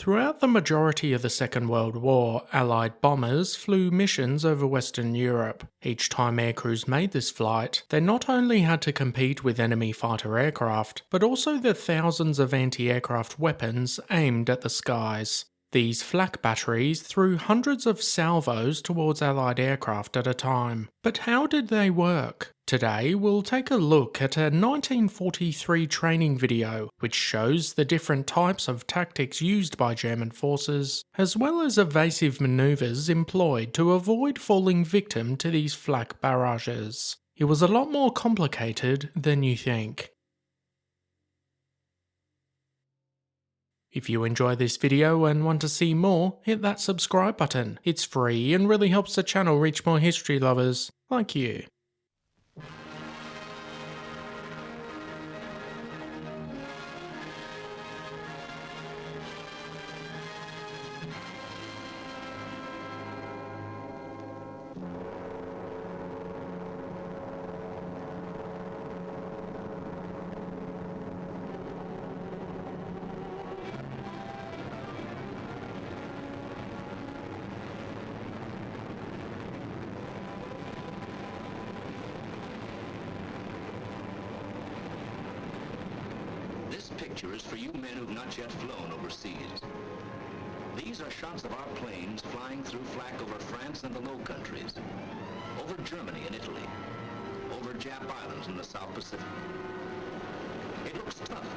Throughout the majority of the Second World War, Allied bombers flew missions over Western Europe. Each time aircrews made this flight, they not only had to compete with enemy fighter aircraft, but also the thousands of anti-aircraft weapons aimed at the skies. These flak batteries threw hundreds of salvos towards Allied aircraft at a time. But how did they work? Today we'll take a look at a 1943 training video which shows the different types of tactics used by German forces, as well as evasive manoeuvres employed to avoid falling victim to these flak barrages. It was a lot more complicated than you think. If you enjoy this video and want to see more, hit that subscribe button. It's free and really helps the channel reach more history lovers like you. This picture is for you men who've not yet flown overseas. These are shots of our planes flying through flak over France and the Low Countries, over Germany and Italy, over Jap Islands in the South Pacific. It looks tough.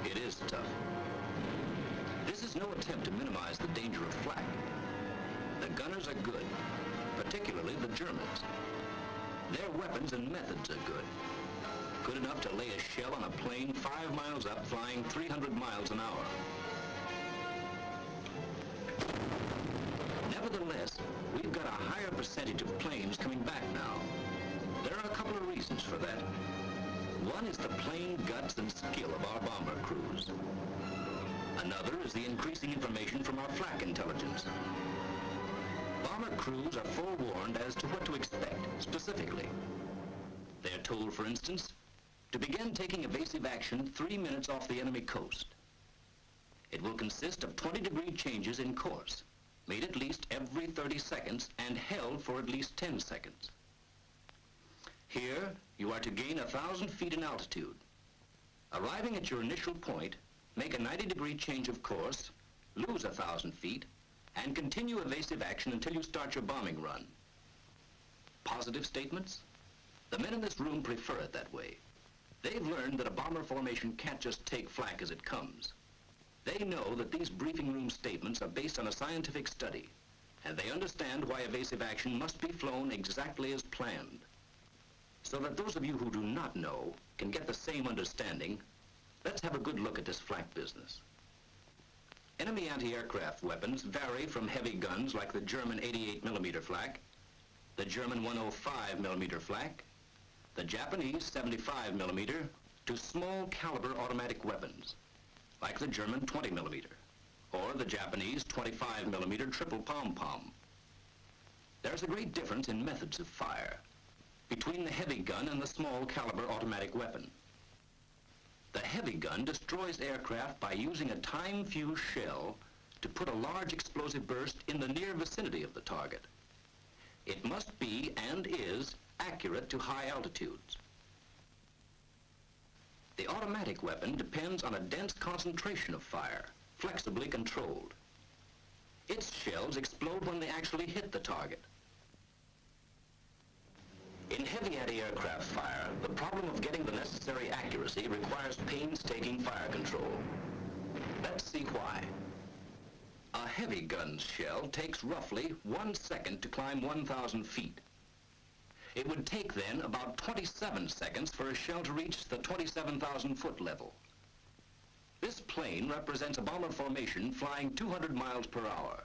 It is tough. This is no attempt to minimize the danger of flak. The gunners are good, particularly the Germans. Their weapons and methods are good. Good enough to lay a shell on a plane 5 miles up, flying 300 miles an hour. Nevertheless, we've got a higher percentage of planes coming back now. There are a couple of reasons for that. One is the plain guts and skill of our bomber crews. Another is the increasing information from our flak intelligence. Bomber crews are forewarned as to what to expect, specifically. They're told, for instance, to begin taking evasive action 3 minutes off the enemy coast. It will consist of 20-degree changes in course, made at least every 30 seconds and held for at least 10 seconds. Here, you are to gain 1,000 feet in altitude. Arriving at your initial point, make a 90-degree change of course, lose 1,000 feet, and continue evasive action until you start your bombing run. Positive statements? The men in this room prefer it that way. They've learned that a bomber formation can't just take flak as it comes. They know that these briefing room statements are based on a scientific study, and they understand why evasive action must be flown exactly as planned. So that those of you who do not know can get the same understanding, let's have a good look at this flak business. Enemy anti-aircraft weapons vary from heavy guns like the German 88mm flak, the German 105mm flak, the Japanese 75mm, to small caliber automatic weapons, like the German 20mm, or the Japanese 25mm triple pom-pom. There's a great difference in methods of fire between the heavy gun and the small caliber automatic weapon. The heavy gun destroys aircraft by using a time-fused shell to put a large explosive burst in the near vicinity of the target. It must be, and is, accurate to high altitudes. The automatic weapon depends on a dense concentration of fire, flexibly controlled. Its shells explode when they actually hit the target. In heavy anti-aircraft fire, the problem of getting the necessary accuracy requires painstaking fire control. Let's see why. A heavy gun's shell takes roughly 1 second to climb 1,000 feet. It would take then about 27 seconds for a shell to reach the 27,000-foot level. This plane represents a bomber formation flying 200 miles per hour.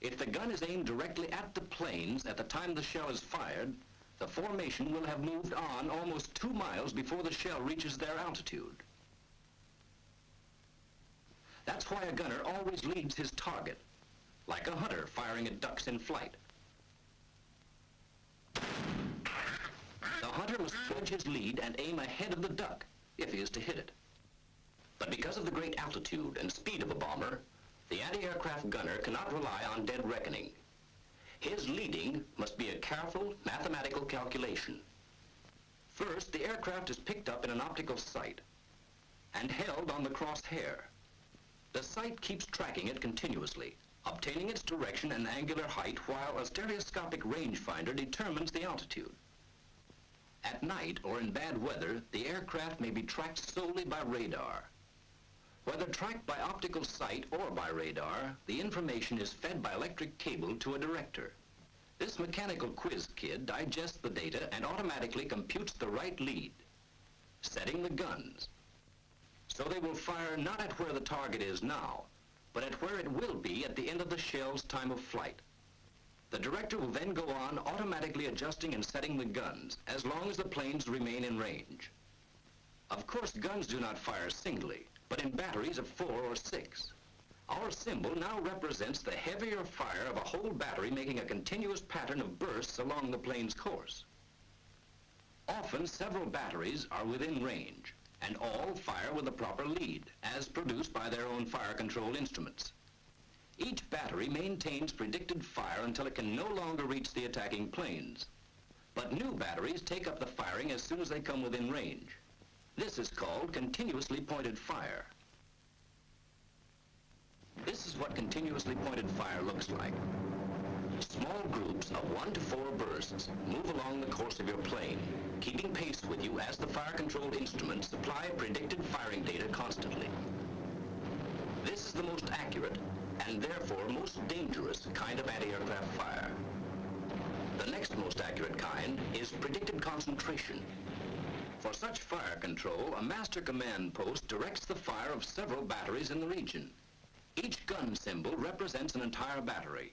If the gun is aimed directly at the planes at the time the shell is fired, the formation will have moved on almost 2 miles before the shell reaches their altitude. That's why a gunner always leads his target, like a hunter firing at ducks in flight. The hunter must judge his lead and aim ahead of the duck, if he is to hit it. But because of the great altitude and speed of a bomber, the anti-aircraft gunner cannot rely on dead reckoning. His leading must be a careful mathematical calculation. First, the aircraft is picked up in an optical sight and held on the crosshair. The sight keeps tracking it continuously, obtaining its direction and angular height while a stereoscopic rangefinder determines the altitude. At night or in bad weather, the aircraft may be tracked solely by radar. Whether tracked by optical sight or by radar, the information is fed by electric cable to a director. This mechanical quiz kid digests the data and automatically computes the right lead, setting the guns. So they will fire not at where the target is now, but at where it will be at the end of the shell's time of flight. The director will then go on automatically adjusting and setting the guns as long as the planes remain in range. Of course, guns do not fire singly, but in batteries of 4 or 6. Our symbol now represents the heavier fire of a whole battery making a continuous pattern of bursts along the plane's course. Often, several batteries are within range, and all fire with the proper lead, as produced by their own fire control instruments. Each battery maintains predicted fire until it can no longer reach the attacking planes. But new batteries take up the firing as soon as they come within range. This is called continuously pointed fire. This is what continuously pointed fire looks like. Small groups of 1 to 4 bursts move along the course of your plane, keeping pace with you as the fire-controlled instruments supply predicted firing data constantly. This is the most accurate and therefore most dangerous kind of anti-aircraft fire. The next most accurate kind is predicted concentration. For such fire control, a master command post directs the fire of several batteries in the region. Each gun symbol represents an entire battery.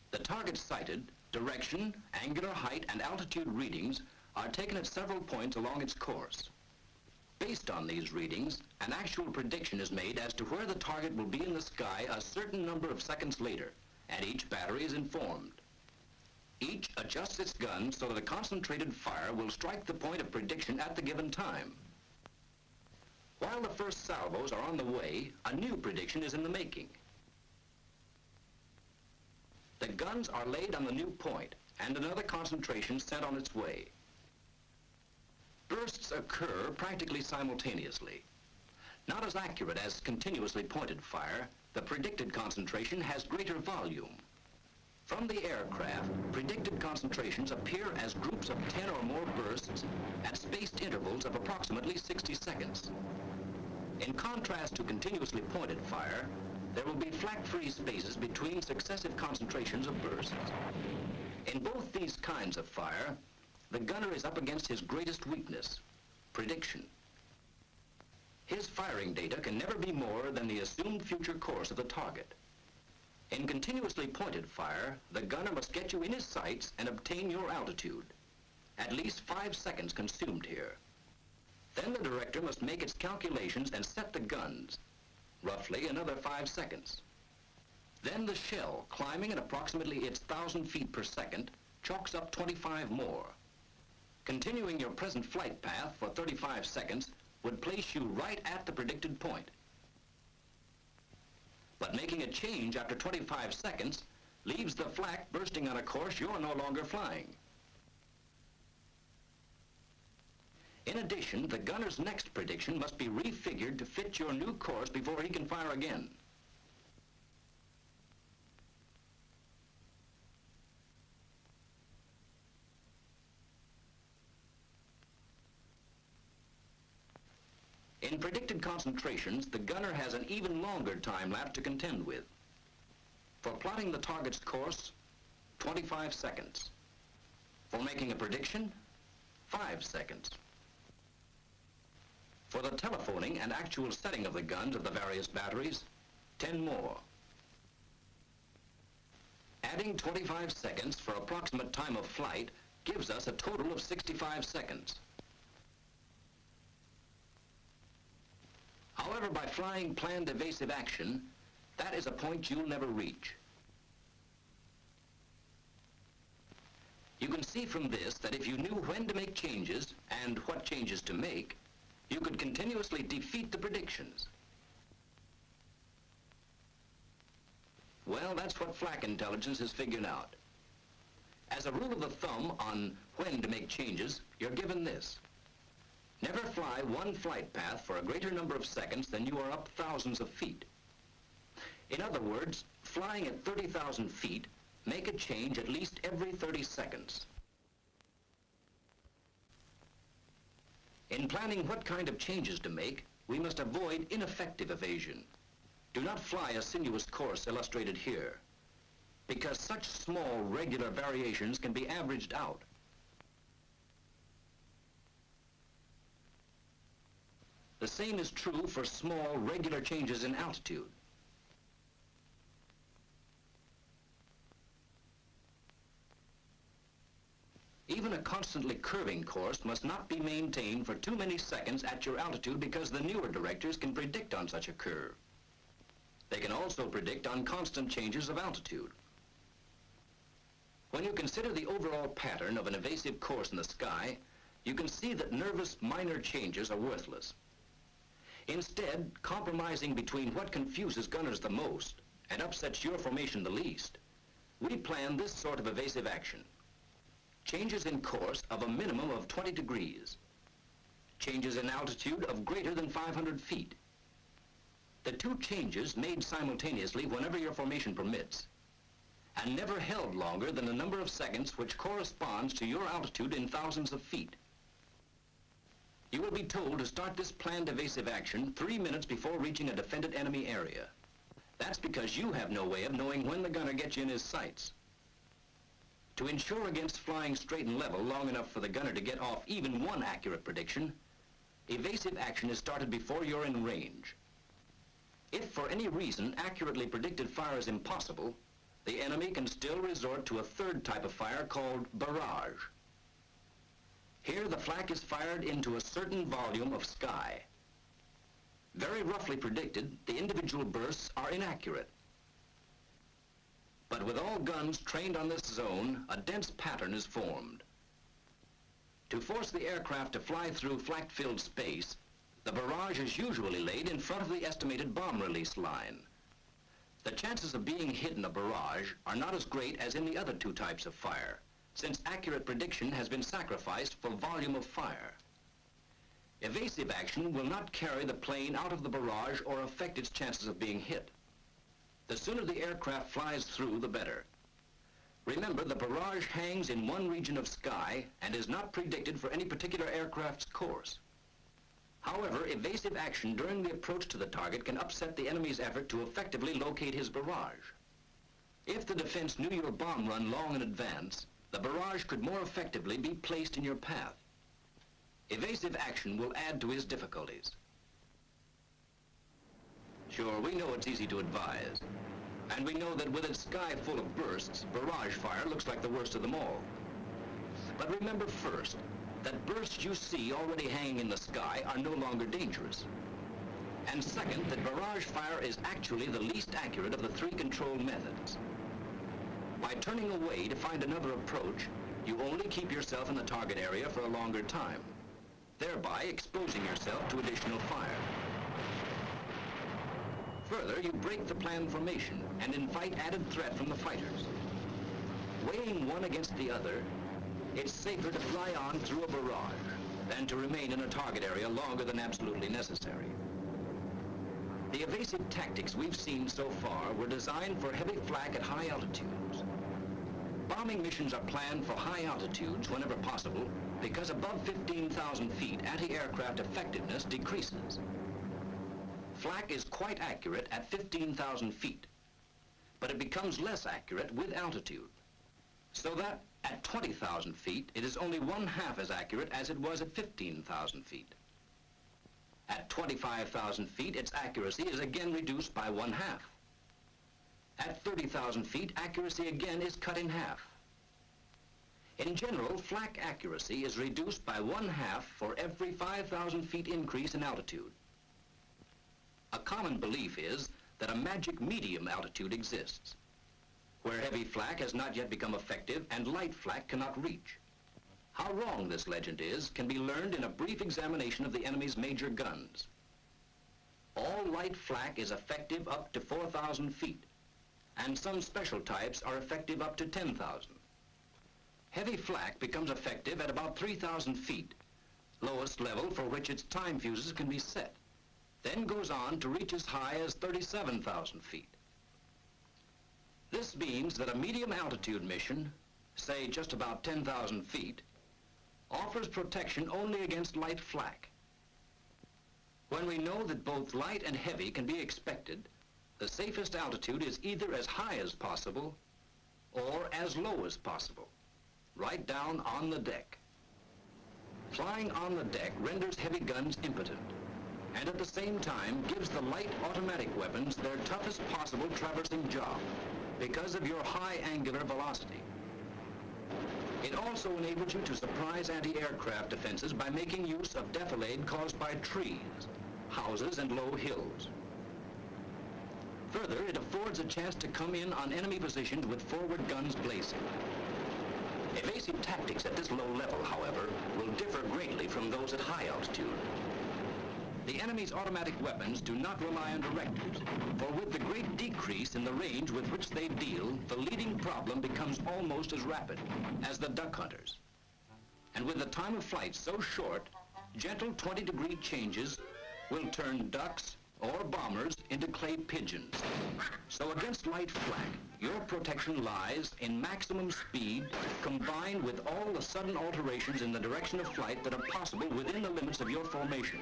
The target sighted, direction, angular height, and altitude readings are taken at several points along its course. Based on these readings, an actual prediction is made as to where the target will be in the sky a certain number of seconds later, and each battery is informed. Each adjusts its gun so that a concentrated fire will strike the point of prediction at the given time. While the first salvos are on the way, a new prediction is in the making. The guns are laid on the new point, and another concentration sent on its way. Bursts occur practically simultaneously. Not as accurate as continuously pointed fire, the predicted concentration has greater volume. From the aircraft, predicted concentrations appear as groups of 10 or more bursts at spaced intervals of approximately 60 seconds. In contrast to continuously pointed fire, there will be flak-free spaces between successive concentrations of bursts. In both these kinds of fire, the gunner is up against his greatest weakness, prediction. His firing data can never be more than the assumed future course of the target. In continuously pointed fire, the gunner must get you in his sights and obtain your altitude. At least 5 seconds consumed here. Then the director must make its calculations and set the guns. Roughly another 5 seconds. Then the shell, climbing at approximately its 1,000 feet per second, chalks up 25 more. Continuing your present flight path for 35 seconds would place you right at the predicted point. But making a change after 25 seconds leaves the flak bursting on a course you're no longer flying. In addition, the gunner's next prediction must be refigured to fit your new course before he can fire again. In predicted concentrations, the gunner has an even longer time lapse to contend with. For plotting the target's course, 25 seconds. For making a prediction, 5 seconds. For the telephoning and actual setting of the guns of the various batteries, 10 more. Adding 25 seconds for approximate time of flight gives us a total of 65 seconds. However, by flying planned evasive action, that is a point you'll never reach. You can see from this that if you knew when to make changes and what changes to make, you could continuously defeat the predictions. Well, that's what flak intelligence has figured out. As a rule of the thumb on when to make changes, you're given this. Never fly one flight path for a greater number of seconds than you are up thousands of feet. In other words, flying at 30,000 feet, make a change at least every 30 seconds. In planning what kind of changes to make, we must avoid ineffective evasion. Do not fly a sinuous course illustrated here, because such small, regular variations can be averaged out. The same is true for small, regular changes in altitude. Even a constantly curving course must not be maintained for too many seconds at your altitude, because the newer directors can predict on such a curve. They can also predict on constant changes of altitude. When you consider the overall pattern of an evasive course in the sky, you can see that nervous minor changes are worthless. Instead, compromising between what confuses gunners the most and upsets your formation the least, we plan this sort of evasive action. Changes in course of a minimum of 20 degrees. Changes in altitude of greater than 500 feet. The two changes made simultaneously whenever your formation permits, and never held longer than the number of seconds which corresponds to your altitude in thousands of feet. You will be told to start this planned evasive action 3 minutes before reaching a defended enemy area. That's because you have no way of knowing when the gunner gets you in his sights. To ensure against flying straight and level long enough for the gunner to get off even one accurate prediction, evasive action is started before you're in range. If for any reason accurately predicted fire is impossible, the enemy can still resort to a third type of fire called barrage. Here the flak is fired into a certain volume of sky. Very roughly predicted, the individual bursts are inaccurate. But with all guns trained on this zone, a dense pattern is formed. To force the aircraft to fly through flak-filled space, the barrage is usually laid in front of the estimated bomb release line. The chances of being hit in a barrage are not as great as in the other two types of fire, since accurate prediction has been sacrificed for volume of fire. Evasive action will not carry the plane out of the barrage or affect its chances of being hit. The sooner the aircraft flies through, the better. Remember, the barrage hangs in one region of sky and is not predicted for any particular aircraft's course. However, evasive action during the approach to the target can upset the enemy's effort to effectively locate his barrage. If the defense knew your bomb run long in advance, the barrage could more effectively be placed in your path. Evasive action will add to his difficulties. Sure, we know it's easy to advise, and we know that with its sky full of bursts, barrage fire looks like the worst of them all. But remember first, that bursts you see already hanging in the sky are no longer dangerous. And second, that barrage fire is actually the least accurate of the three control methods. By turning away to find another approach, you only keep yourself in the target area for a longer time, thereby exposing yourself to additional fire. Further, you break the planned formation and invite added threat from the fighters. Weighing one against the other, it's safer to fly on through a barrage than to remain in a target area longer than absolutely necessary. The evasive tactics we've seen so far were designed for heavy flak at high altitudes. Bombing missions are planned for high altitudes whenever possible, because above 15,000 feet, anti-aircraft effectiveness decreases. Flak is quite accurate at 15,000 feet, but it becomes less accurate with altitude, so that at 20,000 feet, it is only 1/2 as accurate as it was at 15,000 feet. At 25,000 feet, its accuracy is again reduced by 1/2. At 30,000 feet, accuracy again is cut in half. In general, flak accuracy is reduced by 1/2 for every 5,000 feet increase in altitude. A common belief is that a magic medium altitude exists, where heavy flak has not yet become effective and light flak cannot reach. How wrong this legend is can be learned in a brief examination of the enemy's major guns. All light flak is effective up to 4,000 feet, and some special types are effective up to 10,000. Heavy flak becomes effective at about 3,000 feet, lowest level for which its time fuses can be set, then goes on to reach as high as 37,000 feet. This means that a medium altitude mission, say just about 10,000 feet, offers protection only against light flak. When we know that both light and heavy can be expected, the safest altitude is either as high as possible or as low as possible, right down on the deck. Flying on the deck renders heavy guns impotent, and at the same time gives the light automatic weapons their toughest possible traversing job because of your high angular velocity. It also enables you to surprise anti-aircraft defenses by making use of defilade caused by trees, houses, and low hills. Further, it affords a chance to come in on enemy positions with forward guns blazing. Evasive tactics at this low level, however, will differ greatly from those at high altitude. The enemy's automatic weapons do not rely on directives, for with the great decrease in the range with which they deal, the leading problem becomes almost as rapid as the duck hunters. And with the time of flight so short, gentle 20-degree changes will turn ducks or bombers into clay pigeons. So against light flak, your protection lies in maximum speed combined with all the sudden alterations in the direction of flight that are possible within the limits of your formation.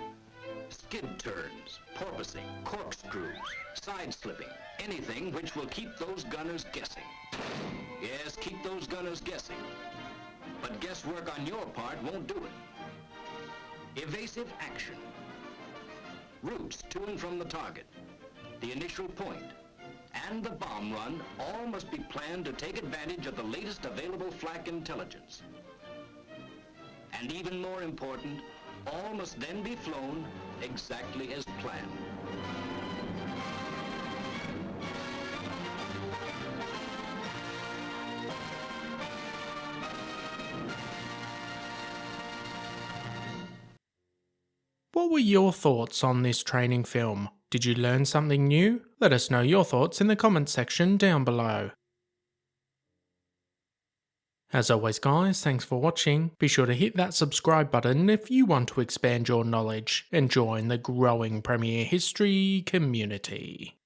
Skid turns, porpoising, corkscrews, side-slipping, anything which will keep those gunners guessing. Yes, keep those gunners guessing. But guesswork on your part won't do it. Evasive action. Routes to and from the target, the initial point, and the bomb run all must be planned to take advantage of the latest available flak intelligence. And even more important, all must then be flown exactly as planned. What were your thoughts on this training film? Did you learn something new? Let us know your thoughts in the comments section down below. As always guys, thanks for watching. Be sure to hit that subscribe button if you want to expand your knowledge and join the growing Premier History community.